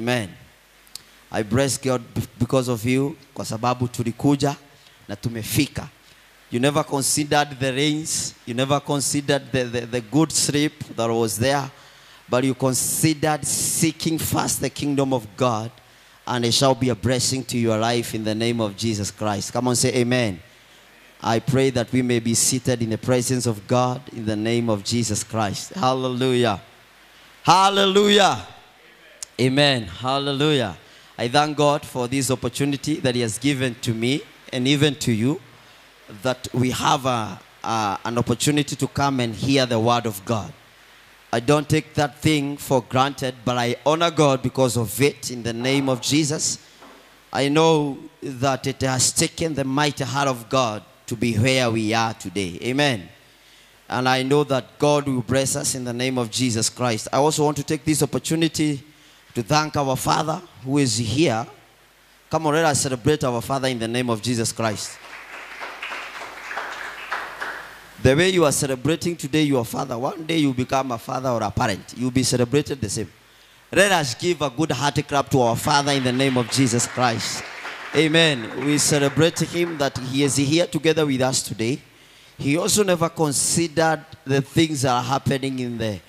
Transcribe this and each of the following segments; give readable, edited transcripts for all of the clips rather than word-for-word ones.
Amen. I bless God because of you, kwa sababu tulikuja na tumefika. You never considered the rains, you never considered the good sleep that was there, but you considered seeking first the kingdom of God, and it shall be a blessing to your life in the name of Jesus Christ. Come on, say amen. I pray that we may be seated in the presence of God in the name of Jesus Christ. Hallelujah. Hallelujah. Amen. Hallelujah. I thank God for this opportunity that He has given to me and even to you, that we have an opportunity to come and hear the word of God. I don't take that thing for granted, but I honor God because of it in the name of Jesus. I know that it has taken the mighty heart of God to be where we are today. Amen. And I know that God will bless us in the name of Jesus Christ. I also want to take this opportunity to thank our Father who is here. Come on, let us celebrate our Father in the name of Jesus Christ. The way you are celebrating today your father, one day you become a father or a parent. You'll be celebrated the same. Let us give a good hearty clap to our Father in the name of Jesus Christ. Amen. We celebrate Him that He is here together with us today. He also never considered the things that are happening in the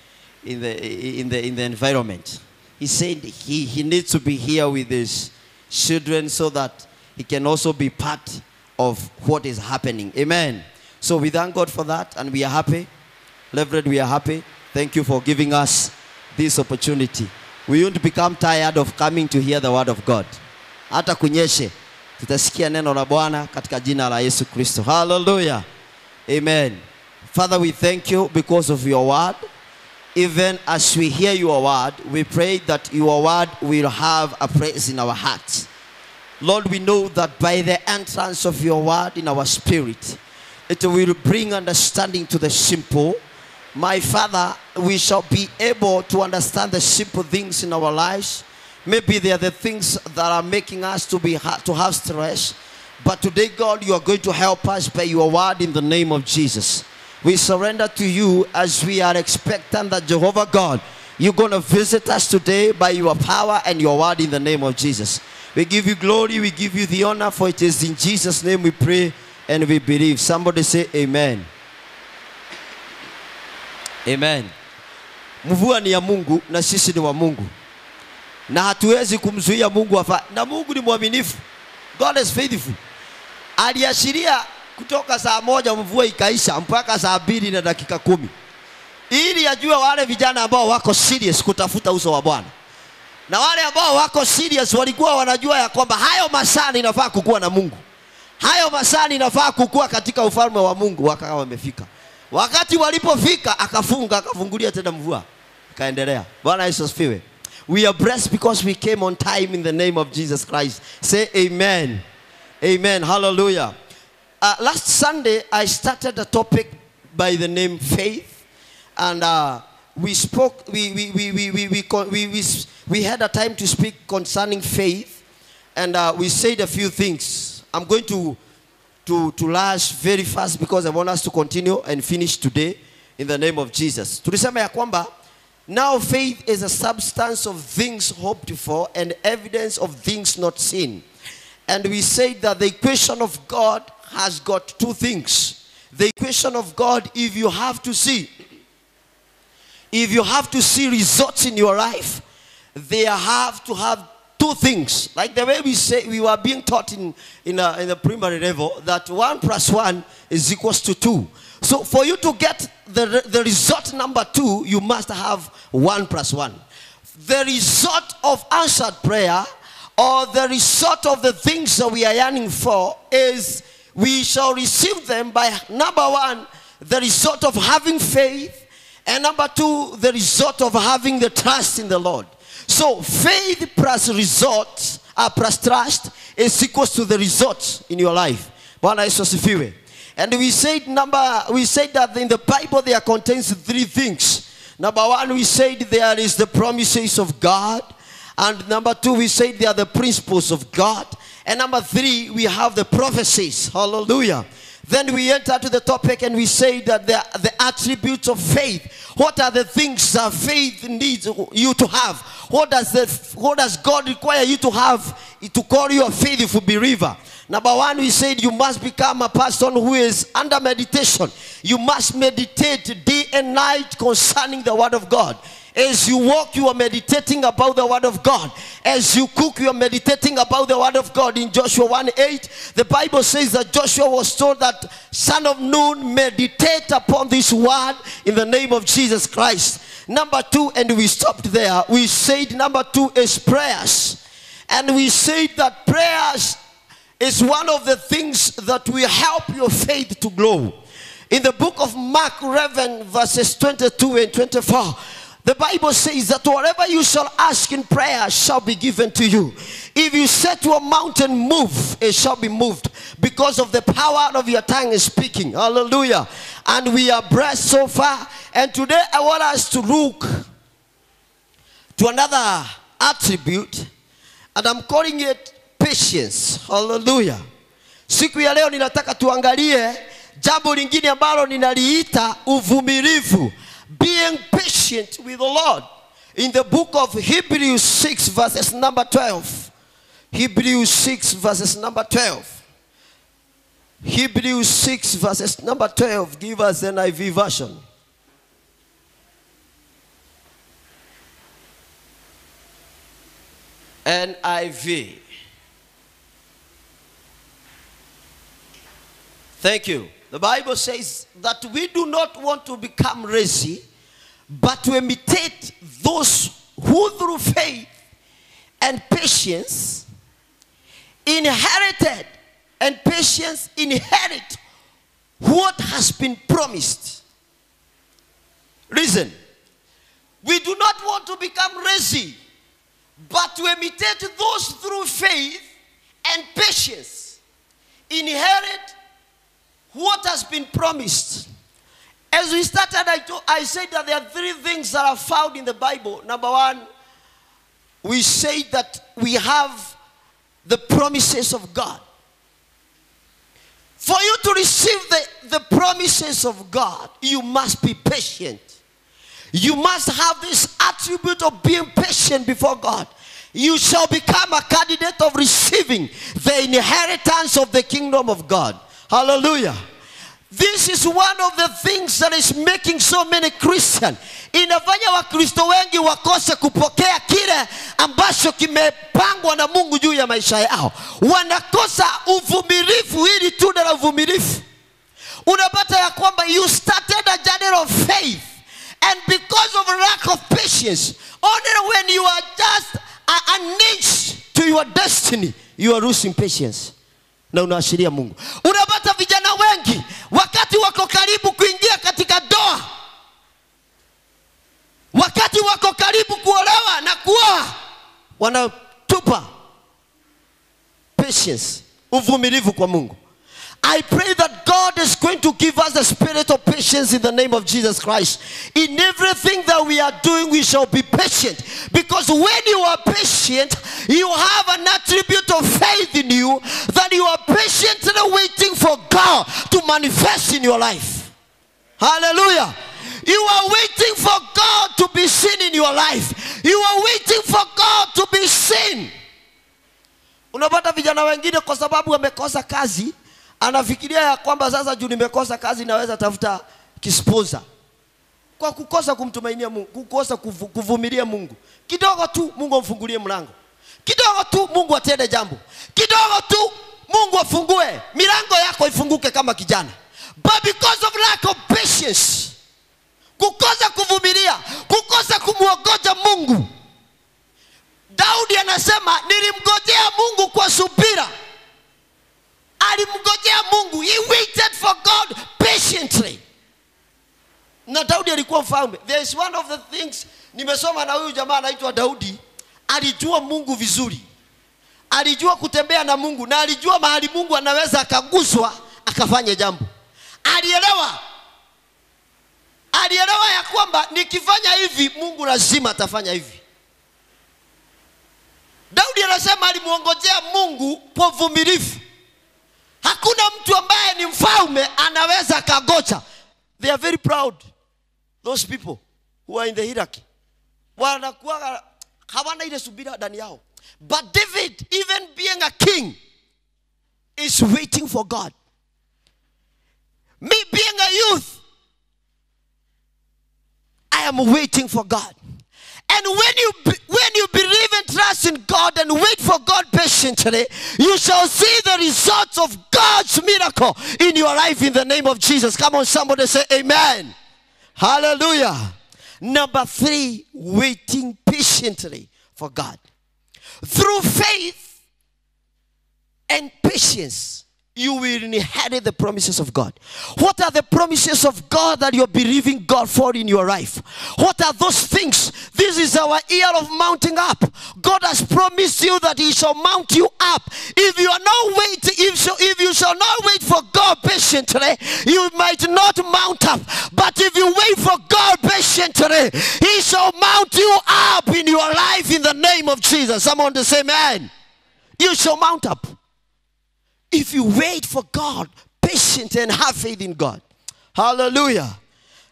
environment. He said he needs to be here with His children so that He can also be part of what is happening. Amen. So we thank God for that, and we are happy. Reverend, we are happy. Thank you for giving us this opportunity. We won't become tired of coming to hear the word of God. Hata kunyeshe, tutasikia neno la Bwana katika jina la Yesu Kristo. Hallelujah. Amen. Father, we thank you because of your word. Even as we hear your word, we pray that your word will have a place in our hearts. Lord, we know that by the entrance of your word in our spirit, it will bring understanding to the simple. My Father, we shall be able to understand the simple things in our lives. Maybe they are the things that are making us to have stress. But today, God, you are going to help us by your word in the name of Jesus. We surrender to you as we are expectant that Jehovah God, you're going to visit us today by your power and your word in the name of Jesus. We give you glory, we give you the honor, for it is in Jesus' name we pray and we believe. Somebody say amen. Amen. Mvua ni ya Mungu na sisi ni wa Mungu. Na hatuwezi kumzuia Mungu afa. Na Mungu ni mwaminifu. God is faithful. Aliashiria kutoka saa 1 mvua ikaisha mpaka saa 2 na dakika 10. Ili ajue wale vijana ambao wako serious kutafuta uso wa Bwana. Na wale ambao wako serious walikuwa wanajua ya kwamba hayo masaa inafaa kukua na Mungu. Hayo masaa inafaa kukua katika ufalme wa Mungu. Wakawa wamefika. Wakati walipofika akafungulia tena mvua. Kaendelea. Bwana Yesu asifiwe. We are blessed because we came on time in the name of Jesus Christ. Say amen. Amen. Hallelujah. Last Sunday I started a topic by the name faith, and we spoke. We had a time to speak concerning faith, and we said a few things. I'm going to rush very fast because I want us to continue and finish today in the name of Jesus. Tulisema ya kwamba now faith is a substance of things hoped for and evidence of things not seen. And we said that the equation of God has got two things. The equation of God, if you have to see results in your life, they have to have two things. Like the way we were being taught in the primary level, that 1 + 1 is equals to 2. So for you to get the result number 2, you must have 1 + 1. The result of answered prayer, or the result of the things that we are yearning for, is we shall receive them by number 1, the result of having faith, and number 2, the result of having the trust in the Lord. So faith plus result, plus trust is equals to the results in your life. Bwana Yesu asifiwe. And we said that in the Bible there contains 3 things. Number 1, we said there is the promises of God. And number 2, we said they are the principles of God. And number 3, we have the prophecies. Hallelujah. Then we enter to the topic and we say that the attributes of faith, What are the things that faith needs you to have? What does God require you to have to call you a faithful believer? Number one, we said you must become a person who is under meditation. You must meditate day and night concerning the word of God. As you walk, you are meditating about the word of God. As you cook, you are meditating about the word of God. In Joshua 1:8, the Bible says that Joshua was told that, son of Nun, meditate upon this word in the name of Jesus Christ. Number two, and we stopped there. We said number two is prayers. And we said that prayers is one of the things that will help your faith to grow. In the book of Mark 11, verses 22 and 24, the Bible says that whatever you shall ask in prayer shall be given to you. If you say to a mountain, move, it shall be moved, because of the power of your tongue is speaking. Hallelujah. And we are blessed so far. And today I want us to look to another attribute, and I'm calling it patience. Hallelujah. Siku ya leo ninataka tuangalie jambo lingine ambalo ninaliita uvumilivu. Being patient with the Lord. In the book of Hebrews 6 verses number 12. Hebrews 6 verses number 12. Hebrews 6 verses number 12. Give us an NIV version. NIV. Thank you. The Bible says that we do not want to become lazy, but to imitate those who through faith and patience inherited, and patience inherit what has been promised. Listen, we do not want to become lazy, but to imitate those through faith and patience inherit what has been promised. As we started, I said that there are three things that are found in the Bible. Number one, we say that we have the promises of God. For you to receive the promises of God, you must be patient. You must have this attribute of being patient before God. You shall become a candidate of receiving the inheritance of the kingdom of God. Hallelujah. This is one of the things that is making so many Christians. Inafanya Wakristo wengi wakose kupokea kile ambacho kimepangwa na Mungu juu ya maisha yao. Wanakosa uvumilivu, ili tunda la uvumilivu. Unapata ya kwamba you started a journey of faith, and because of lack of patience, only when you are just an inch to your destiny, you are losing patience. Na unaashiria Mungu. Unapata vijana wengi wakati wako karibu kuingia katika doa, wakati wako karibu kuolewa na kuoa, wanatupa patience, uvumilivu kwa Mungu. I pray that God is going to give us the spirit of patience in the name of Jesus Christ. In everything that we are doing, we shall be patient. Because when you are patient, you have an attribute of faith in you, that you are patiently waiting for God to manifest in your life. Hallelujah. You are waiting for God to be seen in your life. You are waiting for God to be seen. Unapata vijana wengine kwa sababu wamekosa kazi, anafikiria ya kwamba sasa juu nimekosa kazi naweza tafuta kisposa. Kwa kukosa kumtumainia Mungu, kukosa kuvumilia Mungu. Kidogo tu Mungu amfungulie mlango. Kidogo tu Mungu atende jambo. Kidogo tu Mungu afungue milango yako ifunguke kama kijana. But because of lack of patience, kukosa kuvumilia, kukosa kumwogoja Mungu. Daudi anasema nilimngojea Mungu kwa subira. Alimngojea Mungu. He waited for God patiently. Na Daudi alikuwa mfalme. There is one of the things, nimesoma na huyu jamaa anaitwa Daudi, alijua Mungu vizuri. Alijua kutembea na Mungu, na alijua mahali Mungu anaweza akaguswa akafanya jambo. Alielewa ya kwamba nikifanya hivi Mungu lazima atafanya hivi. Daudi anasema alimuongojea Mungu kwa uvumilivu. Hakuna mtu ambaye ni mfalme anaweza kagocha. They are very proud. those people who are in the hierarchy, wanakuwa hawana ile subira ndani yao. But David, even being a king, is waiting for God. Me being a youth, I am waiting for God. And when you believe and trust in God and wait for God patiently, you shall see the results of God's miracle in your life in the name of Jesus. Come on, somebody say amen. Hallelujah. Number 3, waiting patiently for God. Through faith and patience, you will inherit the promises of God. What are the promises of God that you're believing God for in your life? What are those things? This is our year of mounting up. God has promised you that he shall mount you up. If you are not waiting, if you shall not wait for God patiently, you might not mount up. But if you wait for God patiently, he shall mount you up in your life in the name of Jesus. Someone to say amen. You shall mount up. If you wait for God, patient and have faith in God. Hallelujah.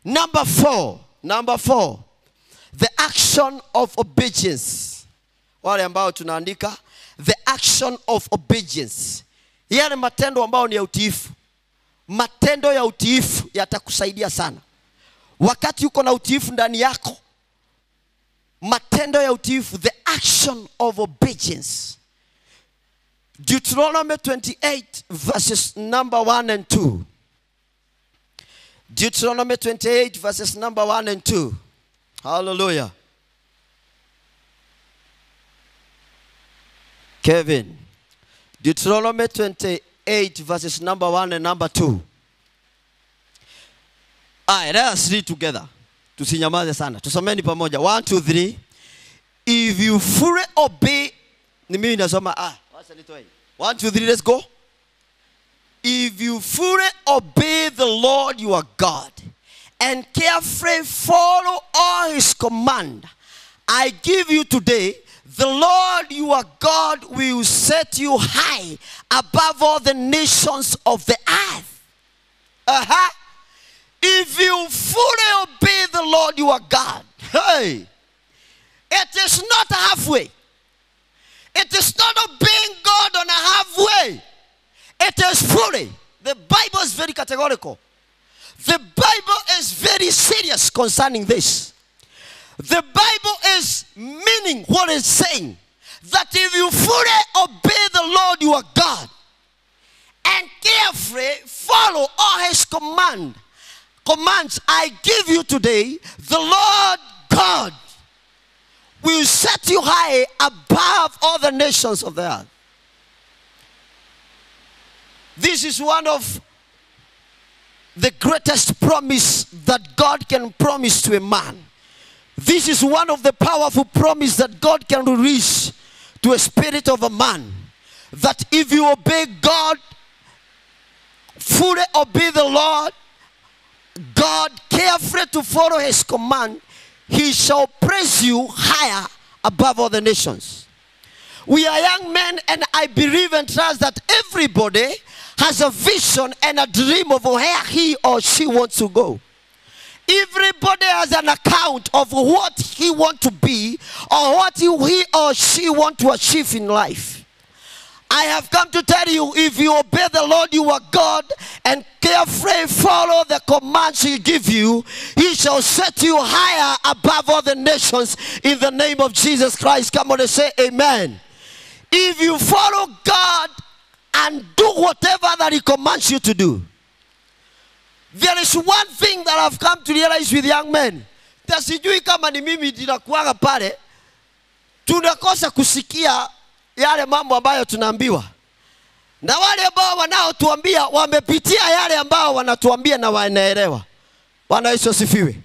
Number 4, the action of obedience. Wale ambao tunaandika, the action of obedience. Yale matendo ambao ni ya utiifu. Matendo ya utiifu yatakusaidia sana. Wakati uko na utiifu ndani yako, matendo ya utiifu, the action of obedience. Deuteronomy 28 verses number 1 and 2. Deuteronomy 28 verses number 1 and 2. Hallelujah. Kevin. Deuteronomy 28 verses number 1 and number 2. Let us read together. Tusinyamaze sana. Tusomeni pamoja. 1, 2, 3. If you fully obey, ni mimi nasoma 1, 2, 3, let's go. If you fully obey the Lord your God and carefully follow all his command I give you today, the Lord your God will set you high above all the nations of the earth. If you fully obey the Lord your God, hey, it is not halfway. It is not obeying God on a halfway. It is fully. The Bible is very categorical. The Bible is very serious concerning this. The Bible is meaning what it's saying. That if you fully obey the Lord your God and carefully follow all his commands I give you today, the Lord God will set you high above all the nations of the earth. This is one of the greatest promise that God can promise to a man. This is one of the powerful promises that God can release to a spirit of a man. That if you obey God, fully obey the Lord, God carefully to follow his command, he shall praise you higher above all the nations. We are young men, and I believe and trust that everybody has a vision and a dream of where he or she wants to go. Everybody has an account of what he wants to be or what he or she wants to achieve in life. I have come to tell you, if you obey the Lord your God and carefully follow the commands he gives you, he shall set you higher above all the nations in the name of Jesus Christ. Come on and say amen. If you follow God and do whatever that he commands you to do, there is one thing that I've come to realize with young men. Sijui kama ni mimi ninakuaga pale, tunakosa kusikia yale mambo ambayo tunaambiwa. Na wale ambao wanaotuambia wamepitia yale ambao wanatuambia na wanaelewa. Bwana Yesu asifiwe.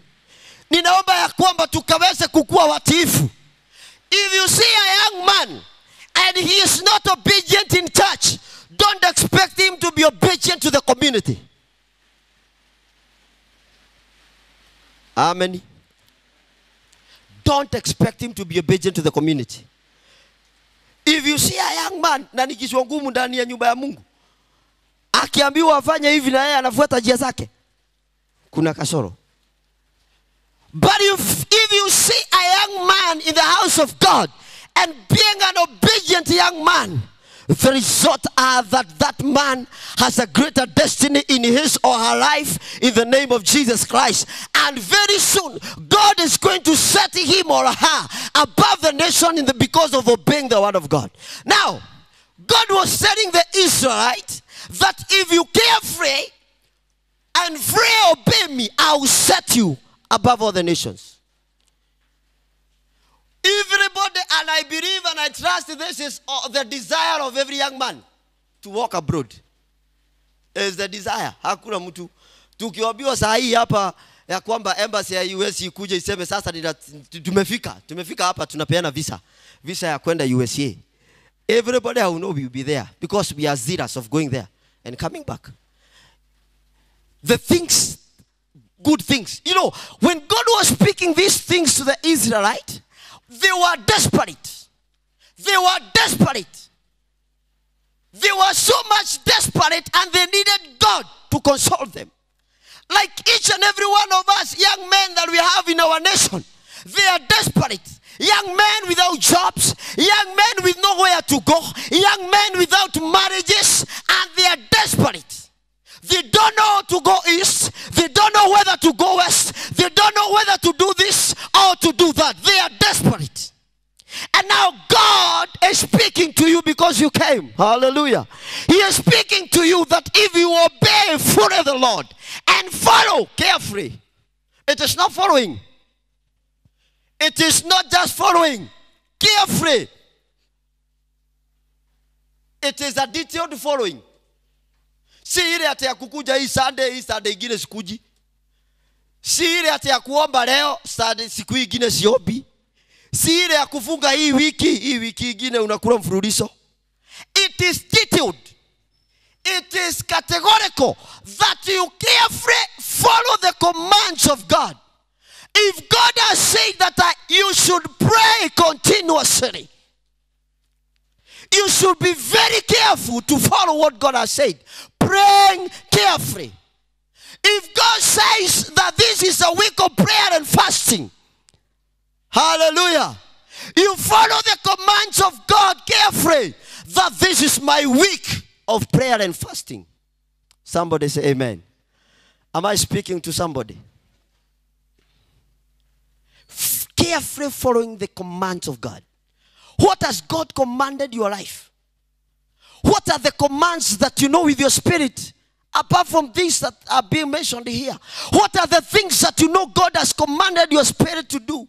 Ninaomba ya kwamba tukaweze kukua watiifu. If you see a young man and he is not obedient in church, don't expect him to be obedient to the community. Amen. Don't expect him to be obedient to the community. If you see a young man, na ni kichwa ngumu ndani ya nyumba ya Mungu, akiambiwa afanye hivi na yeye anafuata njia zake, kuna kasoro. But if you see a young man in the house of God and being an obedient young man, the result are that man has a greater destiny in his or her life in the name of Jesus Christ. And very soon, God is going to set him or her above the nation because of obeying the word of God. Now, God was telling the Israelites that if you carefree and free obey me, I will set you above all the nations. Everybody, and I believe and I trust this is the desire of every young man to walk abroad. Is the desire. Hakuna mtu. Tukiambiwa saa hii hapa ya kwamba embassy ya US ikuje iseme sasa tumefika hapa tunapeana visa ya kwenda USA. Everybody will know we will be there because we are zealous of going there and coming back. The things, good things. You know, when God was speaking these things to the Israelites, they were desperate. They were desperate. They were so much desperate and they needed God to console them. Like each and every one of us, young men that we have in our nation, they are desperate. Young men without jobs, young men with nowhere to go, young men without marriages, and they are desperate. They don't know to go east. They don't know whether to go west. They don't know whether to do this or to do that. They are desperate. And now God is speaking to you because you came. Hallelujah. He is speaking to you that if you obey fully the Lord and follow carefully, it is not following. It is not just following carefully. It is a detailed following. Si ile ati ya kukuja hii Sunday ingine sikuji. Si ile ati ya kuomba leo, Sunday siku ingine siombi. Si ile ya kufunga hii wiki ingine unakula mfululizo. It is detailed. It is categorical that you carefully follow the commands of God. If God has said that you should pray continuously, you should be very careful to follow what God has said. Praying carefully. If God says that this is a week of prayer and fasting, hallelujah, you follow the commands of God carefully, that this is my week of prayer and fasting. Somebody say amen. Am I speaking to somebody? Carefully following the commands of God. What has God commanded your life? What are the commands that you know with your spirit? Apart from things that are being mentioned here. What are the things that you know God has commanded your spirit to do?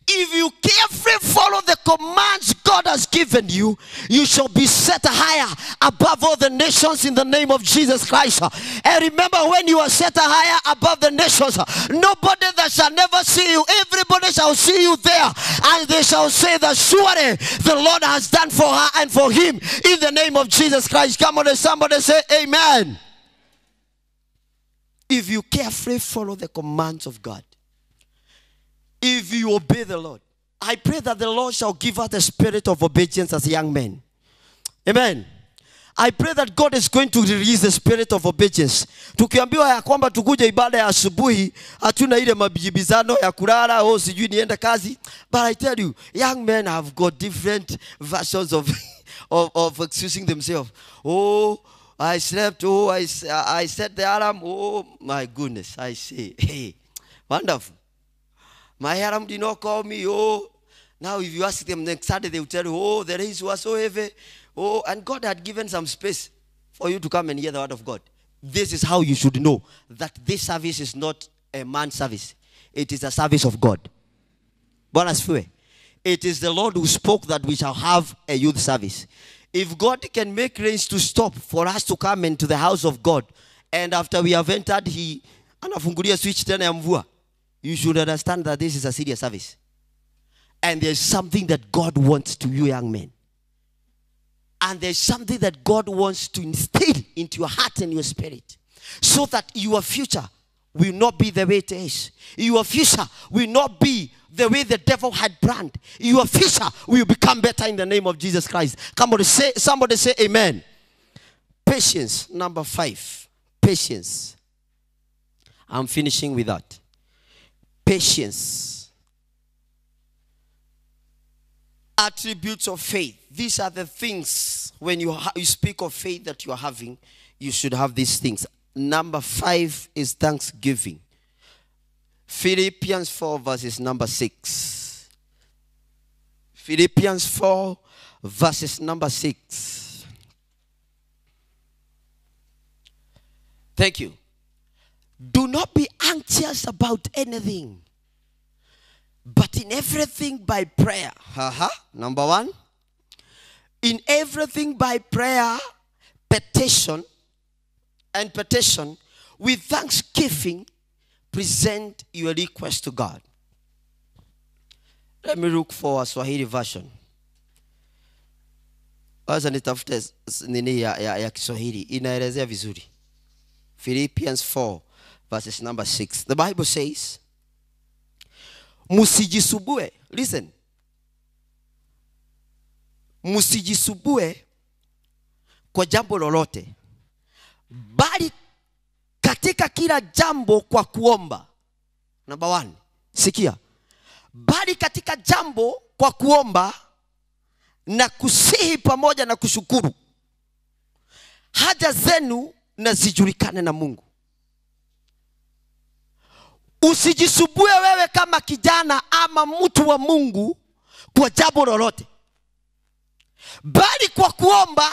If you carefully follow the commands God has given you, you shall be set higher above all the nations in the name of Jesus Christ. And remember, when you are set higher above the nations, nobody that shall never see you, everybody shall see you there, and they shall say that surely the Lord has done for her and for him in the name of Jesus Christ. Come on, somebody say amen. If you carefully follow the commands of God, if you obey the Lord, I pray that the Lord shall give us the spirit of obedience as young men. Amen. I pray that God is going to release the spirit of obedience. Tukiambiwa ya kwamba tukuje ibada ya asubuhi, hatuna ile mabijibizano ya kulala, sijui niende kazi. But I tell you, young men have got different versions of excusing themselves. Oh, I slept. Oh, I set the alarm. Oh, my goodness. I say, hey, wonderful. My alarm did not call me. Oh, now if you ask them next Saturday, they will tell you, oh, the rains were so heavy. Oh, and God had given some space for you to come and hear the word of God. This is how you should know that this service is not a man service. It is a service of God. It is the Lord who spoke that we shall have a youth service. If God can make rains to stop for us to come into the house of God, and after we have entered, He anafungulia switch tena ya mvua, you should understand that this is a serious service. And there's something that God wants to you young men. And there's something that God wants to instill into your heart and your spirit, so that your future will not be the way it is. Your future will not be the way the devil had planned. Your future will become better in the name of Jesus Christ. Come on, somebody say amen. Patience, number 5. Patience. I'm finishing with that. patience. Attributes of faith. These are the things when you speak of faith that you are having, you should have these things. Number 5 is thanksgiving. Philippians 4 verses number 6. Philippians 4 verses number 6. Thank you. Do not be anxious about anything, but in everything by prayer. Number 1. In everything by prayer, petition, with thanksgiving, present your request to God. Let me look for a Swahili version. Waza nitafute nini ya Kiswahili. Inaelezea vizuri. Philippians 4 verses number 6. The Bible says, musijisubue. Listen. Musijisubue kwa jambo lolote, bali katika kila jambo kwa kuomba. Number 1. Sikia. Bali katika jambo kwa kuomba na kusihi pamoja na kushukuru, haja zenu na zijulikane na Mungu. Usijisubue wewe kama kijana ama mtu wa Mungu kwa jambo lolote, bali kwa kuomba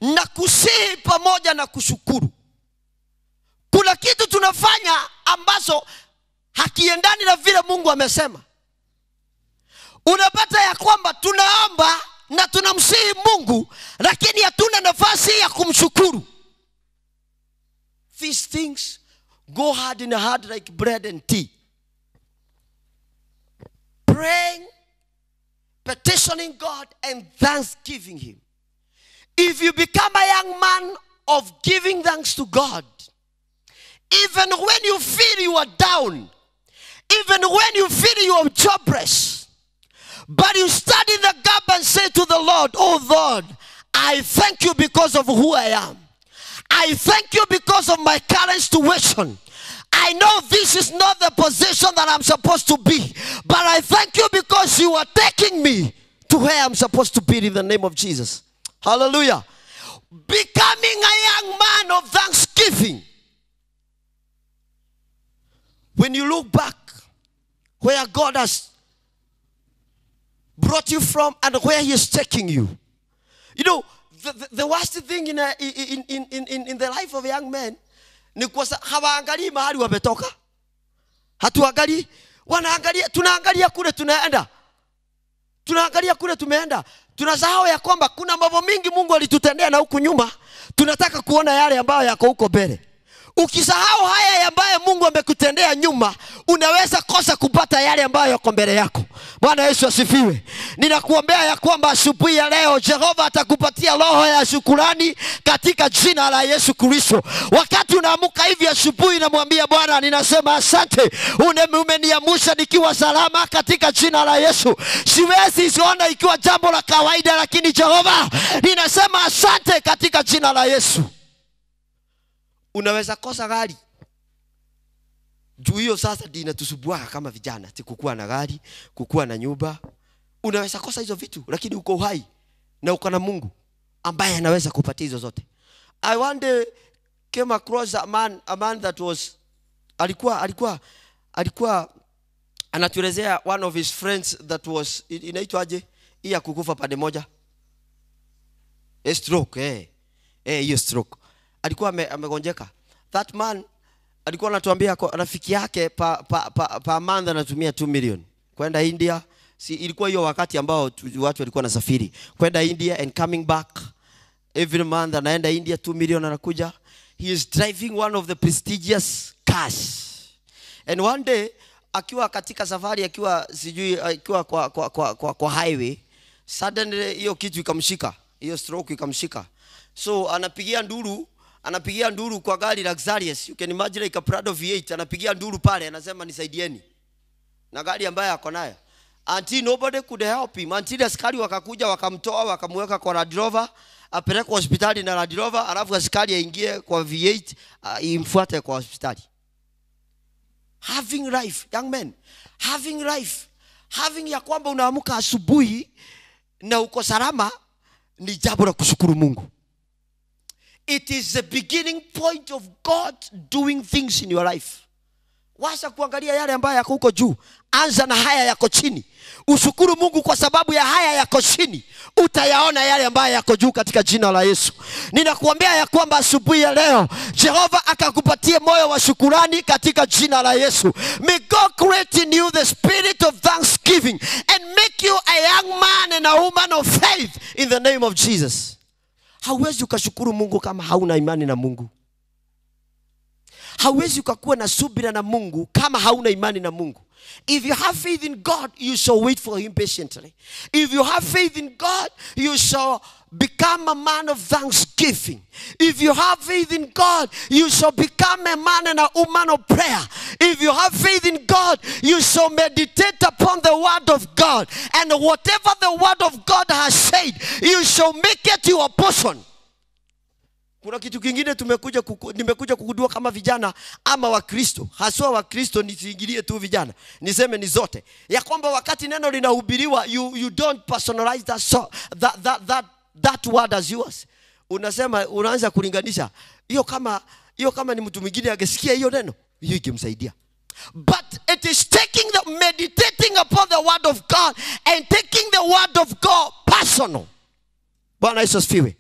na kusihi pamoja na kushukuru. Kuna kitu tunafanya ambazo hakiendani na vile Mungu amesema. Unapata ya kwamba tunaomba na tunamsihi Mungu, lakini hatuna nafasi ya kumshukuru. These things go hard in the heart like bread and tea. Praying, petitioning God, and thanksgiving Him. If you become a young man of giving thanks to God, even when you feel you are down, even when you feel you are jobless, but you stand in the gap and say to the Lord, oh Lord, I thank you because of who I am. I thank you because of my current situation. I know this is not the position that I'm supposed to be, but I thank you because you are taking me to where I'm supposed to be in the name of Jesus. Hallelujah. Becoming a young man of thanksgiving. When you look back where God has brought you from and where He is taking you. You know, the worst thing in the life of a young man ni kwa hawaangalii mahali wametoka. Hatuangalii, wanaangalia, tunaangalia kule tunaenda. Tunaangalia kule tumeenda. Tunasahau ya kwamba kuna mambo mingi Mungu alitutendea na huku nyuma. Tunataka kuona yale ambayo yako huko mbele. Ukisahau haya ambayo Mungu amekutendea nyuma, unaweza kosa kupata yale ambayo yako mbele yako. Bwana Yesu asifiwe. Ninakuombea ya kwamba asubuhi ya leo Jehova atakupatia roho ya shukrani katika jina la Yesu Kristo. Wakati unaamuka hivi asubuhi na mwambia Bwana, ninasema asante. Umeniamsha nikiwa salama katika jina la Yesu. Siwezi ziona ikiwa jambo la kawaida, lakini Jehova, ninasema asante katika jina la Yesu. Unaweza kosa gari. Juu hiyo sasa ndio inatusubua kama vijana, kukua na gari, kukua na nyumba. Unaweza kosa hizo vitu, lakini uko uhai na uko na Mungu ambaye anaweza kupatia hizo zote. I one day came across a man that was alikuwa anatuelezea one of his friends that was inaitwaje ya kukufa pande moja, a stroke. Hiyo stroke. Alikuwa amegonjeka. That man alikuwa anatuambia rafiki yake pa month anatumia 2 million kwenda India. Si ilikuwa hiyo wakati ambao watu walikuwa nasafiri kwenda India and coming back every month. Anaenda India 2 million anakuja. He is driving one of the prestigious cars. And one day akiwa katika safari, akiwa kwa highway, suddenly hiyo kitu ikamshika, hiyo stroke ikamshika. So anapigia nduru kwa gari luxurious. You can imagine like a Prado V8. Anapigia nduru pale, anasema nisaidieni na gari ambayo ako nayo. Until nobody could help him. Until askari wakakuja wakamtoa wakamweka kwa Land Rover apelekwe hospitali na Land Rover, alafu askari aingie kwa V8 imfuate kwa hospitali. Having life, young men, having life, having ya kwamba unaamka asubuhi na uko salama ni jambo la kushukuru Mungu. It is the beginning point of God doing things in your life. Wacha kuangalia yale ambayo yako huko juu, anza na haya yako chini. Ushukuru Mungu kwa sababu ya haya yako chini, utayaona yale ambayo yako juu katika jina la Yesu. Ninakuambia ya kwamba asubuhi ya leo Jehova akakupatie moyo wa shukrani katika jina la Yesu. May God create in you the spirit of thanksgiving and make you a young man and a woman of faith in the name of Jesus. Hauwezi ukashukuru Mungu kama hauna imani na Mungu. Hauwezi ukakuwa na subira na Mungu kama hauna imani na Mungu. If you have faith in God, you shall wait for him patiently. If you have faith in God, you shall become a man of thanksgiving. If you have faith in God, you shall become a man and a woman of prayer. If you have faith in God, you shall meditate upon the word of God. And whatever the word of God has said, you shall make it your portion. Kuna kitu kingine nimekuja kugundua kama vijana ama Wakristo, haswa Wakristo, nisiingilie tu vijana, niseme ni zote, ya kwamba wakati neno linahubiriwa, you don't personalize that word as yours. Unasema, unaanza kulinganisha hiyo kama ni mtu mwingine angesikia hiyo neno, hiyo ingemsaidia. But it is meditating upon the word of God and taking the word of God personal. Bwana Yesu asifiwe.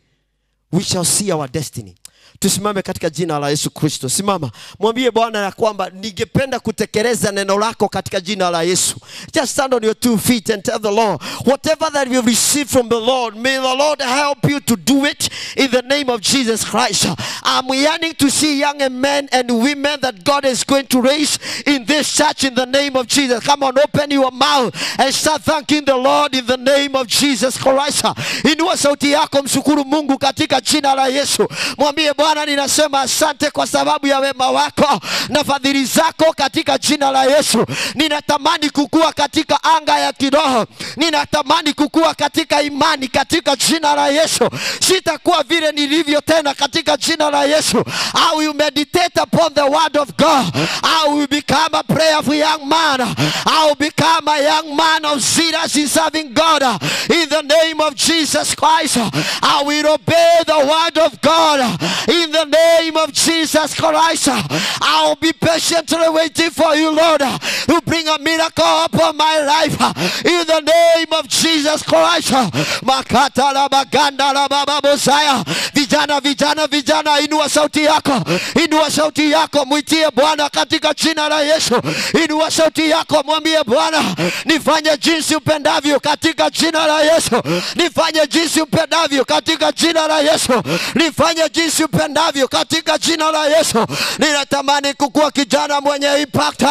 We shall see our destiny. Tusimame katika jina la Yesu Kristo. Simama. Mwambie Bwana ya kwamba ningependa kutekeleza neno lako katika jina la Yesu. Just stand on your 2 feet and tell the Lord, whatever that you receive from the Lord, may the Lord help you to do it in the name of Jesus Christ. I'm yearning to see young men and women that God is going to raise in this church in the name of Jesus. Come on, open your mouth and start thanking the Lord in the name of Jesus Christ. Inua sauti yako, mshukuru Mungu katika jina la Yesu. Mwambie Bwana, ninasema asante kwa sababu ya wema wako na fadhili zako katika jina la Yesu. Ninatamani kukua katika anga ya kiroho. Ninatamani kukua katika imani katika jina la Yesu. Sitakuwa vile nilivyo tena katika jina la Yesu. I will meditate upon the word of God. I will become a prayerful young man. I will become a young man of zealous in serving God. In the name of Jesus Christ, I will obey the word of God. In the name of Jesus Christ, I will be patiently waiting for you, Lord, to bring a miracle upon my life. In the name of Jesus Christ. Makata la baganda la baba Mosiah. Vijana, inua sauti yako. Inua sauti yako, mwitie Bwana katika jina la Yesu. Inua sauti yako, mwambie Bwana, nifanye jinsi upendavyo katika jina la Yesu. Nifanye jinsi upendavyo katika jina la Yesu. Nifanye jinsi upendavyo katika jina la Yesu. Ninatamani kukua kijana mwenye impact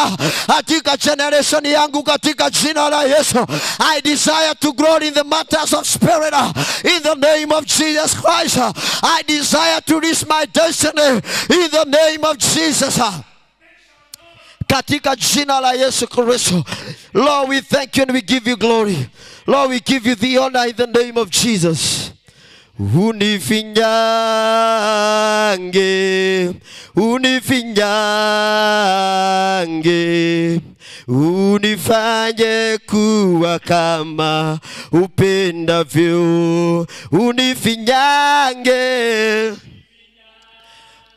katika generation yangu katika jina la Yesu. I desire to grow in the matters of spirit in the name of Jesus Christ. I desire to reach my destiny in the name of Jesus. Katika jina la Yesu Kristo. Lord, we thank you and we give you glory. Lord, we give you the honor in the name of Jesus. Unifinyange, unifanye kuwa kama upendavyo. Unifinyange,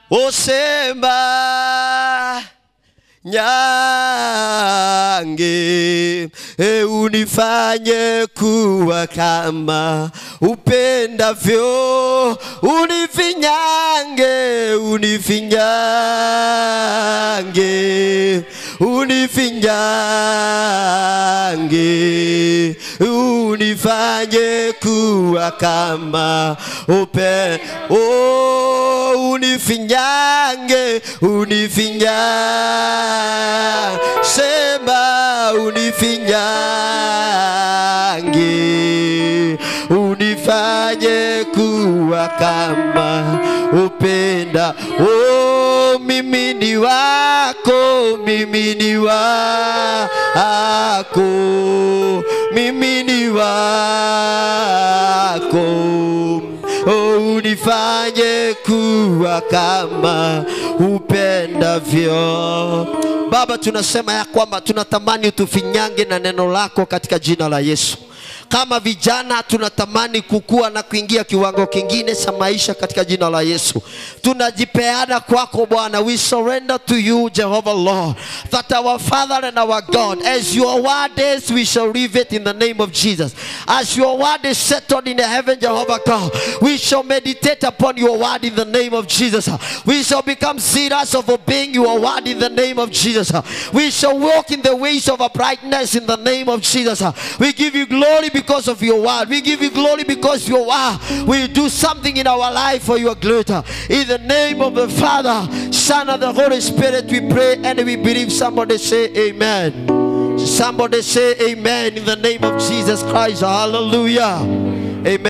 osema nyange, unifanye kuwa kama upendavyo. Unifinyange, unifanye kuwa kama unifinyange, sema unifinyange, unifanye kuwa kama upenda. Oh, mimi ni wako, mimi ni wako, mimi ni wako, Oh, unifanye kuwa kama upendavyo. Baba, tunasema ya kwamba tunatamani utufinyange na neno lako katika jina la Yesu. Kama vijana tunatamani kukua na kuingia kiwango kingine cha maisha katika jina la Yesu. Tunajipeana kwako Bwana. We surrender to you, Jehovah Lord, that our Father and our God, as your word is, we shall live it in the name of Jesus. As your word is settled in the heaven, Jehovah God, we shall meditate upon your word in the name of Jesus. We shall become zealous of obeying your word in the name of Jesus. We shall walk in the ways of uprightness in the name of Jesus. We give you glory because of your word. We give you glory because your word will do something in our life for your glory. In the name of the Father, Son, and the Holy Spirit, we pray and we believe. Somebody say amen. Somebody say amen in the name of Jesus Christ. Hallelujah. Amen.